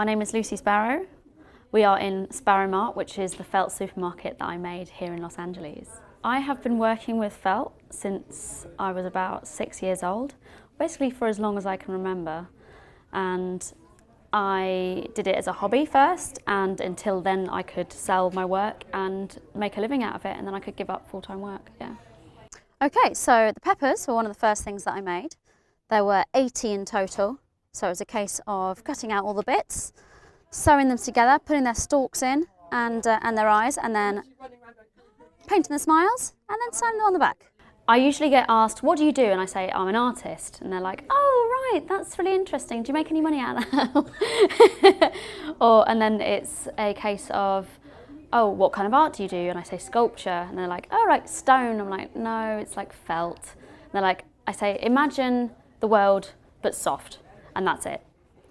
My name is Lucy Sparrow. We are in Sparrow Mart, which is the felt supermarket that I made here in Los Angeles. I have been working with felt since I was about 6 years old, basically for as long as I can remember. And I did it as a hobby first, and until then I could sell my work and make a living out of it, and then I could give up full-time work, yeah. Okay, so the peppers were one of the first things that I made. There were 80 in total, so it was a case of cutting out all the bits, sewing them together, putting their stalks in and their eyes, and then painting the smiles, and then sewing them on the back. I usually get asked, what do you do? And I say, I'm an artist. And they're like, oh, right, that's really interesting. Do you make any money out of that? And then it's a case of, oh, what kind of art do you do? And I say sculpture. And they're like, oh, right, stone. I'm like, no, it's like felt. And they're like, I say, imagine the world, but soft. And that's it.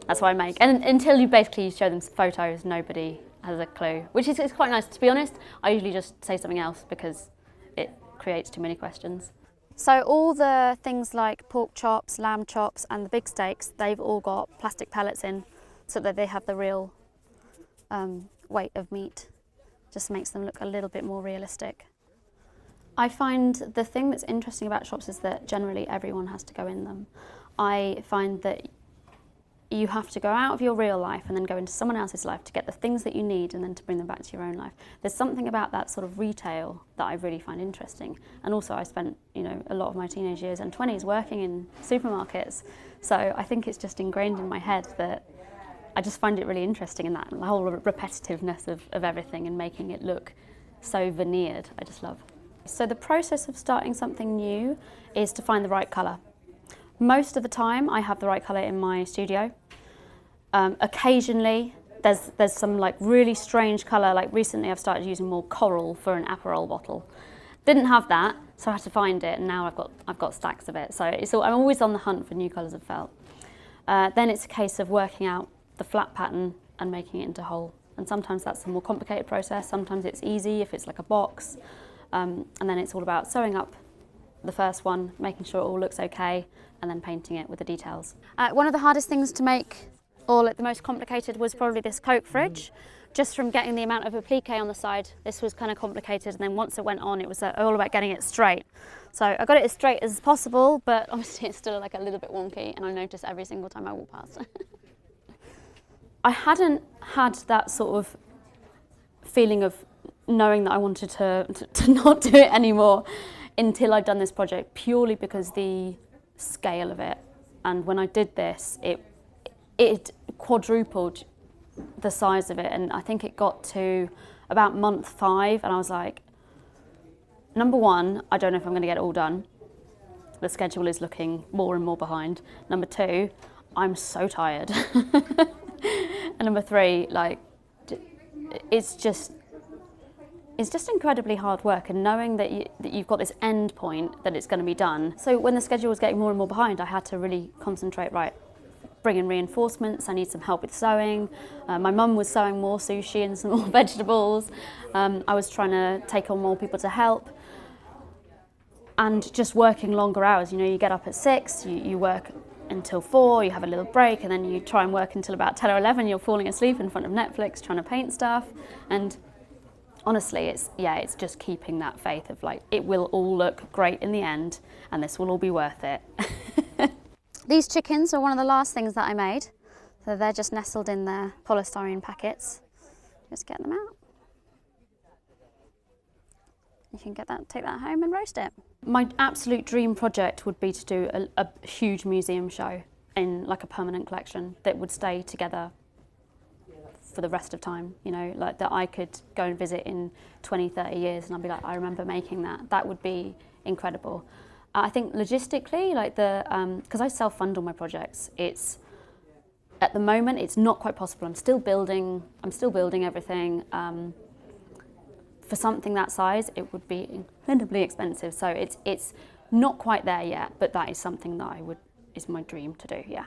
That's what I make. And until you basically show them photos, nobody has a clue, which is it's quite nice. To be honest, I usually just say something else because it creates too many questions. So all the things like pork chops, lamb chops and the big steaks, they've all got plastic pellets in so that they have the real weight of meat. Just makes them look a little bit more realistic. I find the thing that's interesting about shops is that generally everyone has to go in them. I find that you have to go out of your real life and then go into someone else's life to get the things that you need and then to bring them back to your own life. There's something about that sort of retail that I really find interesting. And also I spent, a lot of my teenage years and 20s working in supermarkets. So I think it's just ingrained in my head that I just find it really interesting in that the whole repetitiveness of everything and making it look so veneered, I just love. So the process of starting something new is to find the right colour. Most of the time I have the right colour in my studio. Occasionally there's some like really strange colour, like recently I've started using more coral for an Aperol bottle. Didn't have that, so I had to find it, and now I've got stacks of it. So I'm always on the hunt for new colours of felt. Then it's a case of working out the flat pattern and making it into whole. And sometimes that's a more complicated process, sometimes it's easy if it's like a box. And then it's all about sewing up the first one, making sure it all looks okay, and then painting it with the details. One of the hardest things to make, or the most complicated, was probably this Coke fridge. Just from getting the amount of applique on the side, this was kind of complicated, and then once it went on, it was all about getting it straight. So I got it as straight as possible, but obviously it's still like a little bit wonky, and I notice every single time I walk past. I hadn't had that sort of feeling of knowing that I wanted to not do it anymore until I'd done this project, purely because the scale of it. And when I did this, it quadrupled the size of it, and I think it got to about month 5, and I was like, number one, I don't know if I'm going to get it all done. The schedule is looking more and more behind. Number 2, I'm so tired. And number 3, like, it's just incredibly hard work, and knowing that you've got this end point that it's going to be done. So when the schedule was getting more and more behind, I had to really concentrate, right, bring in reinforcements, I need some help with sewing. My mum was sewing more sushi and some more vegetables. I was trying to take on more people to help. And just working longer hours, you get up at 6, you work until 4, you have a little break, and then you try and work until about 10 or 11, you're falling asleep in front of Netflix trying to paint stuff. And honestly, it's just keeping that faith of like, it will all look great in the end, and this will all be worth it. These chickens are one of the last things that I made. So they're just nestled in their polystyrene packets. Just get them out. You can take that home and roast it. My absolute dream project would be to do a huge museum show in like a permanent collection that would stay together for the rest of time, like that I could go and visit in 20, 30 years and I'd be like, I remember making that. That would be incredible. I think logistically, like because I self-fund all my projects, at the moment it's not quite possible. I'm still building everything. For something that size, it would be incredibly expensive. So it's not quite there yet, but that is something that is my dream to do, yeah.